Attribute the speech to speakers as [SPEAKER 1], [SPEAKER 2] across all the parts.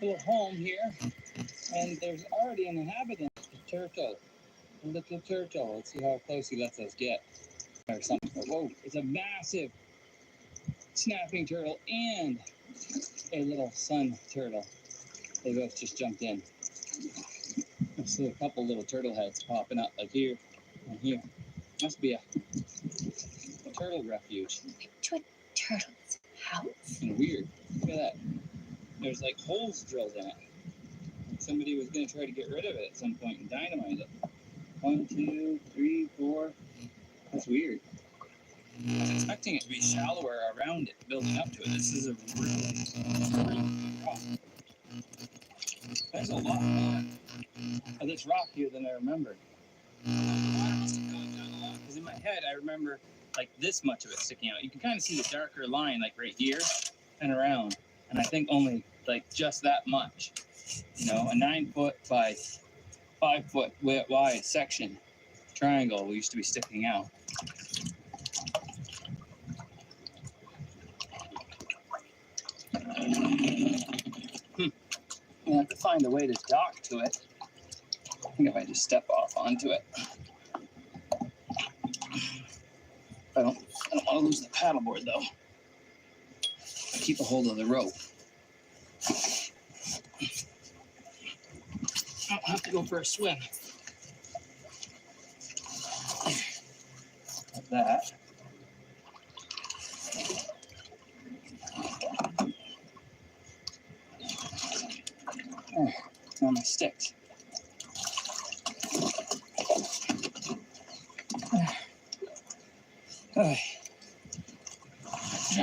[SPEAKER 1] little home here, and there's already an inhabitant, a turtle, a little turtle. Let's see how close he lets us get. Or something. Whoa, it's a massive snapping turtle and a little sun turtle. They both just jumped in. I see a couple little turtle heads popping up, like here and here. Must be a turtle refuge.
[SPEAKER 2] To a turtle's house.
[SPEAKER 1] And weird. Look at that. There's like holes drilled in it. Somebody was going to try to get rid of it at some point and dynamite it. 1, 2, 3, 4. That's weird. I was expecting it to be shallower around it, building up to it. This is a really rock. There's a lot more of this rock here than I remembered. The water must have gone down a lot, because in my head I remember like this much of it sticking out. You can kind of see the darker line like right here and around, and I think only like just that much. You know, a 9-foot by 5-foot wide section triangle used to be sticking out. I have to find a way to dock to it. I think if I just step off onto it. I don't want to lose the paddleboard though. I keep a hold of the rope. I'll have to go for a swim. Like that. Oh, on my sticks. Try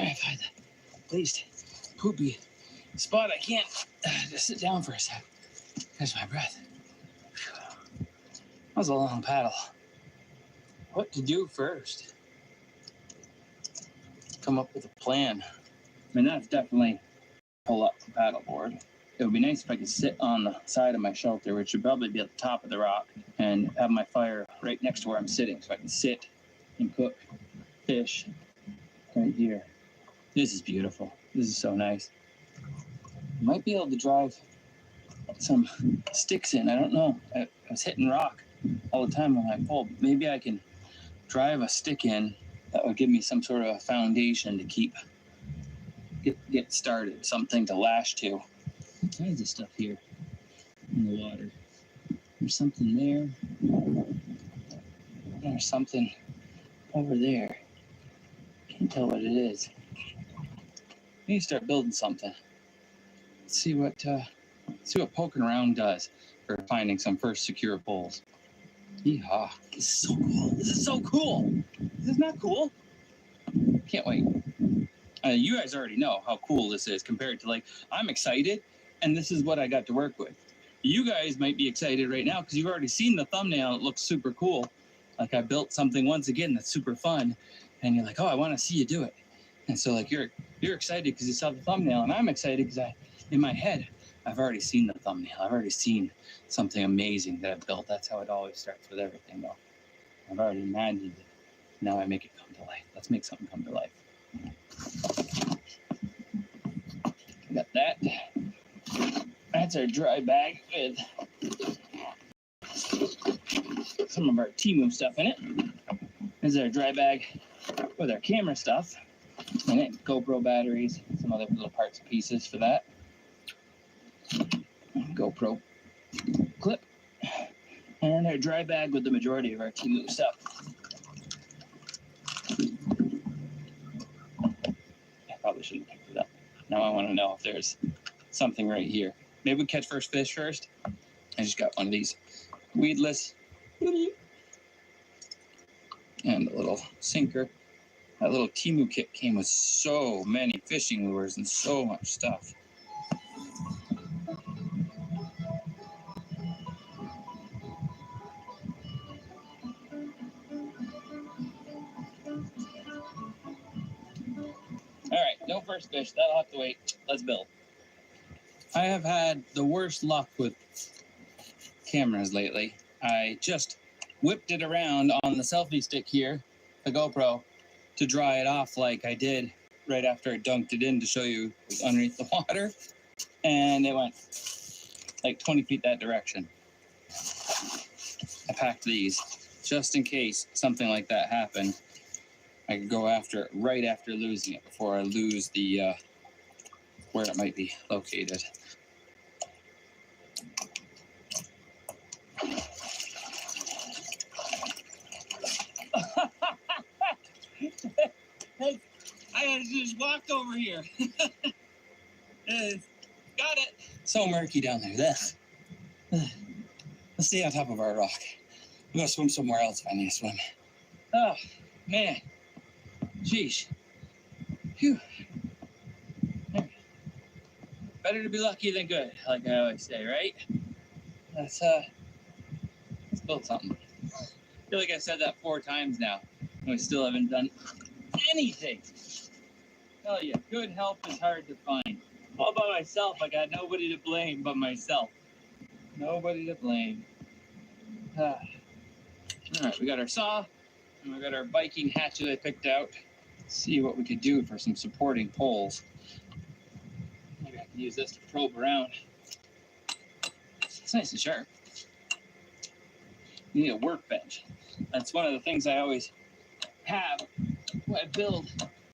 [SPEAKER 1] to find the least poopy spot I can. Just sit down for a sec. Catch my breath. That was a long paddle. What to do first? Come up with a plan. I mean, that's definitely pull up the paddleboard. It would be nice if I could sit on the side of my shelter, which would probably be at the top of the rock, and have my fire right next to where I'm sitting, so I can sit and cook fish right here. This is beautiful. This is so nice. Might be able to drive some sticks in. I don't know. I was hitting rock all the time when I pulled. Maybe I can drive a stick in that would give me some sort of a foundation to get started, something to lash to. All kinds of stuff here in the water. There's something there. There's something over there. Can't tell what it is. We need to start building something. Let's see what poking around does for finding some first secure poles. Yeehaw. This is so cool. This is so cool. This is not cool. Can't wait. You guys already know how cool this is compared to, like, I'm excited, and this is what I got to work with. You guys might be excited right now because you've already seen the thumbnail. It looks super cool. Like, I built something once again that's super fun, and you're like, oh, I want to see you do it. And so, like, you're excited because you saw the thumbnail, and I'm excited because in my head, I've already seen the thumbnail. I've already seen something amazing that I've built. That's how it always starts with everything, though. I've already imagined it. Now I make it come to life. Let's make something come to life. Got that. That's our dry bag with some of our Temu stuff in it. This is our dry bag with our camera stuff in it. GoPro batteries, some other little parts and pieces for that. GoPro clip. And our dry bag with the majority of our Temu stuff. I probably shouldn't pick it up. Now I want to know if there's something right here. Maybe we catch first fish first. I just got one of these weedless. And a little sinker. That little Temu kit came with so many fishing lures and so much stuff. All right, no first fish. That'll have to wait. Let's build. I have had the worst luck with cameras lately. I just whipped it around on the selfie stick here, the GoPro, to dry it off like I did right after I dunked it in to show you it was underneath the water. and it went like 20 feet that direction. I packed these just in case something like that happened. I could go after it right after losing it before I lose the where it might be located. I just walked over here. Got it. So murky down there. Let's stay on top of our rock. I'm gonna swim somewhere else if I need to swim. Oh, man. Jeez. Phew. Better to be lucky than good, like I always say, right? Let's build something. I feel like I said that 4 times now, and we still haven't done anything. Tell you, good help is hard to find. All by myself, I got nobody to blame but myself. Nobody to blame. All right, we got our saw, and we got our Viking hatchet I picked out. Let's see what we could do for some supporting poles. Maybe I can use this to probe around. It's nice and sharp. You need a workbench. That's one of the things I always have when I build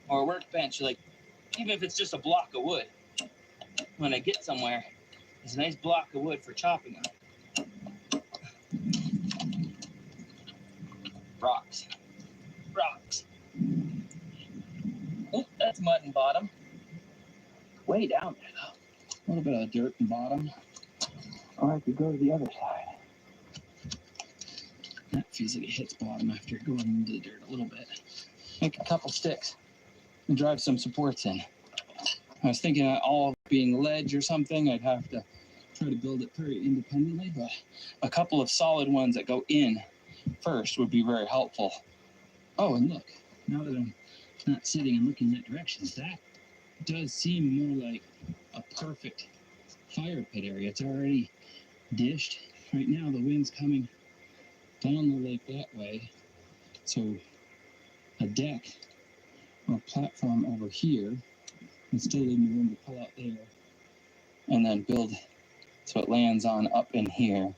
[SPEAKER 1] or a workbench, like even if it's just a block of wood. When I get somewhere, there's a nice block of wood for chopping on. Rocks. Rocks. Oh, that's mud and bottom. Way down there though. A little bit of dirt and bottom. Or I could go to the other side. That feels like it hits bottom after going into the dirt a little bit. Make a couple sticks and drive some supports in. I was thinking all being ledge or something, I'd have to try to build it pretty independently, but a couple of solid ones that go in first would be very helpful. Oh, and look, now that I'm not sitting and looking that direction, that does seem more like a perfect fire pit area. It's already dished. Right now the wind's coming down the lake that way, so a deck or platform over here and still leave me room to pull out there and then build so it lands on up in here.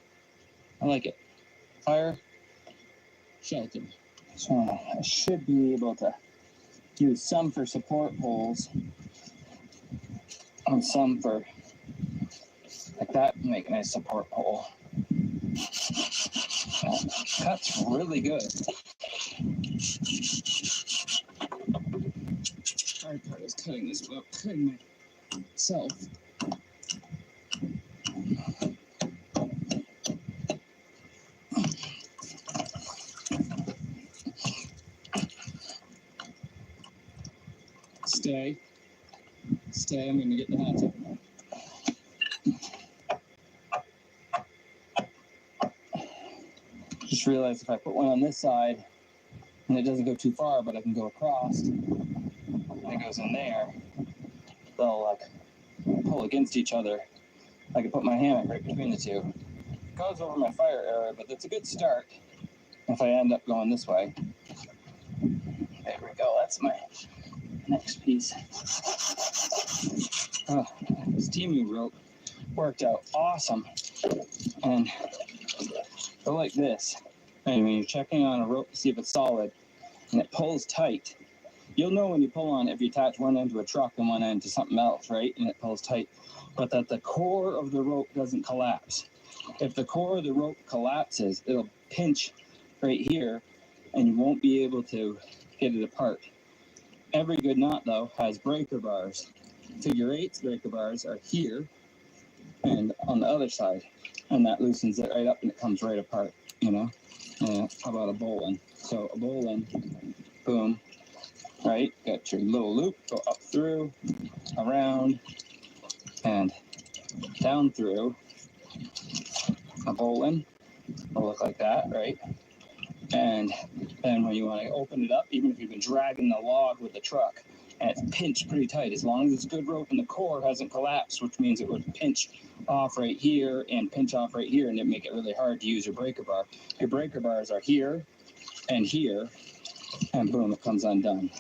[SPEAKER 1] I like it. Fire, shelter. So I should be able to use some for support poles and some for like that, make a nice support pole. Cuts really good. Hard part is cutting this without cutting myself. Stay. Stay, I'm gonna get the hatchet. Just realized if I put one on this side and it doesn't go too far, but I can go across and it goes in there, they'll like pull against each other. I can put my hammock right between the two. It goes over my fire area, but that's a good start if I end up going this way. There we go, that's my next piece. Oh, this Timu rope worked out awesome. And go like this. And when you're checking on a rope to see if it's solid and it pulls tight, you'll know when you pull on it if you attach one end to a truck and one end to something else, right? And it pulls tight, but that the core of the rope doesn't collapse. If the core of the rope collapses, it'll pinch right here and you won't be able to get it apart. Every good knot though has breaker bars. Figure 8's breaker bars are here and on the other side, and that loosens it right up and it comes right apart, you know? How about a bowline? So a bowline, boom, right? Got your little loop, go up through, around, and down through. A bowline will look like that, right? And then when you want to open it up, even if you've been dragging the log with the truck, and it's pinched pretty tight, as long as it's good rope and the core hasn't collapsed, which means it would pinch off right here and pinch off right here, and it'd make it really hard to use your breaker bar. Your breaker bars are here, and boom, it comes undone.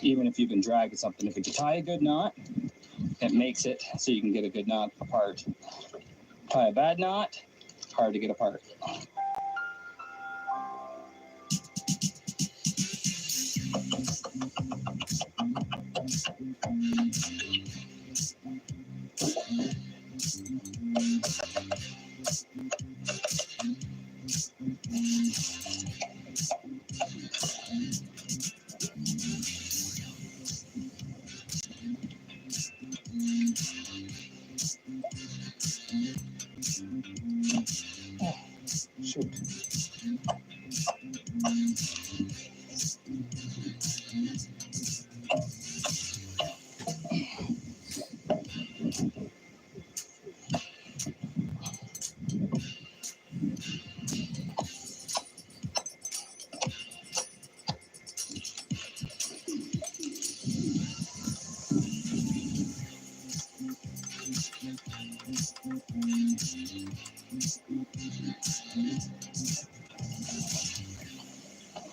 [SPEAKER 1] Even if you've been dragging something, if you can tie a good knot, It makes it so you can get a good knot apart. Tie a bad knot, hard to get apart. Shoot.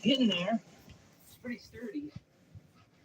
[SPEAKER 1] Getting there. It's pretty sturdy.